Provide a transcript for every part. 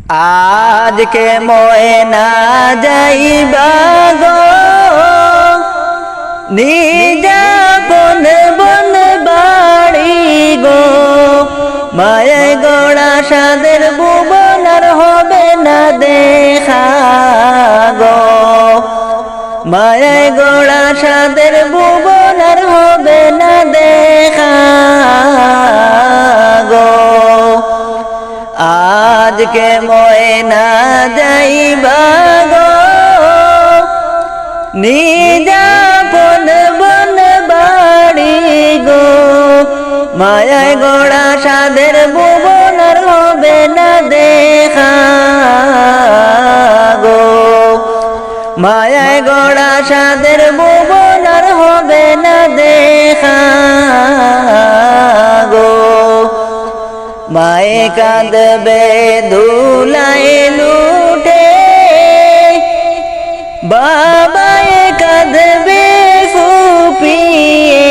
আজকে ময়না যাইবা গো নিজাপন বন বাড়ি গো, মায়ে গোড়া সাদের ভুবন আর হবে না দেখা গো, মায়ে গোড়া সাদের ভুবন আর হবে না দেখা গো। আজকে ময়না যাইবা গো নিজাপন বন বাড়ি গো, মায়ায় গোড়া সাদের ভুবন আর হবে না দেখা গো, মায়ায় গোড়া সাদের ভুবন আর হবে না দেখা গো। মায়ে কাঁদবে ধুলায় লুটে, বাবায়ে কাঁদবে ফুপিয়ে,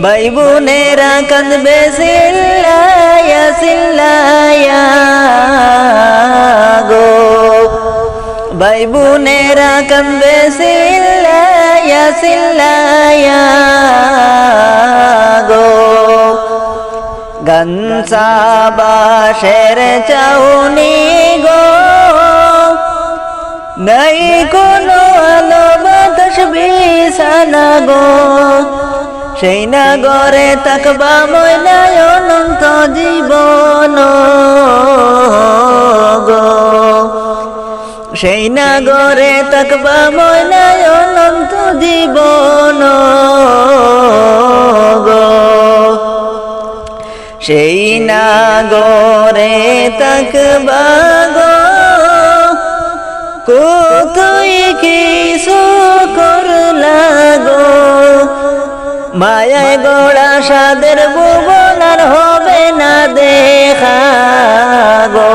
ভাই বোনেরা কাঁদবে সিল্লায়া সিল্লায়া গো, ভাই বোনেরা কাঁদবে সিল্লায়া সিল্লায়া গো। গনসা বাশের চাউনি গো, নাই কোনো আলো বাতাস বিছানা গো, সেই নগরে তাকবা ময়নায় অনন্ত জীবন গো, সেই নগরে তাকবা ময়নায় অনন্ত জীবন গো, সেই নগরে তাকবা গো কতই কিছু করলা গো, মায়ায় গোড়া সাদের ভুবন আর হবে না দেখা গো,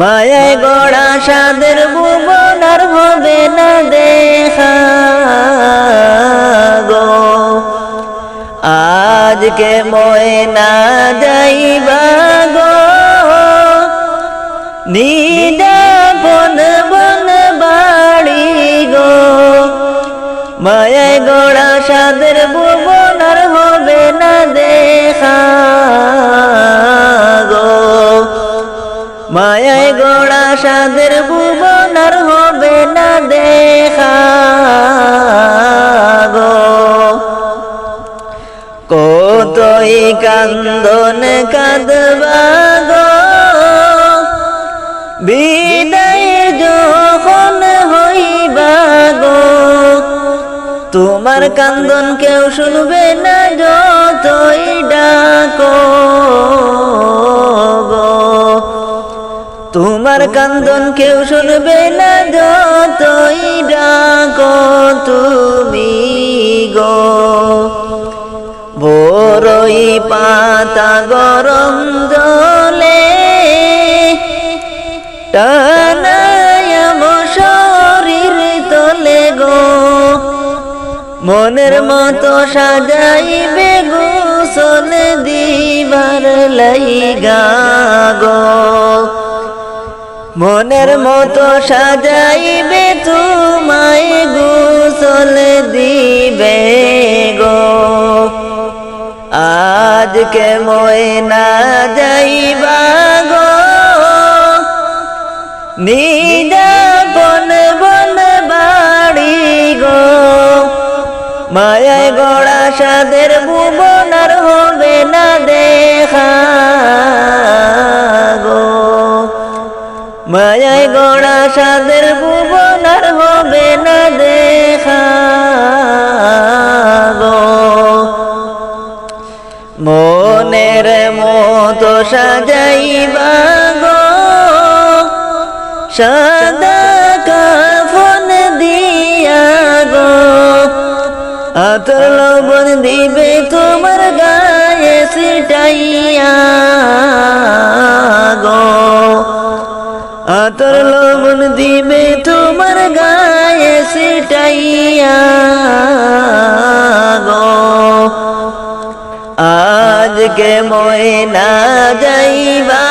মায়ায় গোড়া সাদের ভুবন আর হবে না দেখা গো। আজকে ময়না যাইবা গো নিজাপন বন বাড়ি গো, মায়ায় গোড়া সাদের ভুবন আর হবে না দেখা গো, মায়ায় গোড়া সাদের ভুবন আর হবে না দেখা গো। কতই কান্দন কাঁদবা গো, বিদায় যখন হইবা গো, তোমার কান্দন কেউ শুনবে না যতই ডাকো গো, তোমার কান্দন কেউ শুনবে না যতই ডাকো তুমি গো। বড়ই পাতা গরম জলে টানায় শরীর তোলে গো, মনের মতো সাজাইবে গোসল দিবার লাইগা গো, মনের মতো সাজাইবে তোমায় গোসল দিবে গো। আজকে ময়না যাইবা গো নিজাপন বন বাড়ি গো, মায়ায় গোড়া সাদের ভুবন আর হবে না দেখা গো, মায়ায় গোড়া সাদের ভুবন আর হবে না দেখা গো। মনের মতো সাজাইবা গো সাদা কাফন দিয়া গো, আতর লবণ দিবে তোমার গায়ে ছিটাইয়া গো, আতর লবণ দিবে তোমার গায়ে ছিটাইয়া গো। আজকে ময়না যাইবা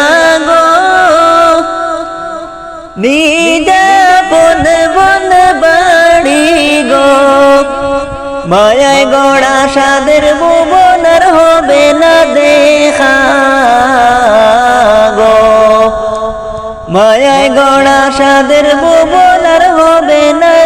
গো নিজে বন বন বাড়ি গো মায়ায় গড়া সাদের ভুবন আর হবে না দেখা গো মায়ায় গড়া সাদের ভুবন আর হবে না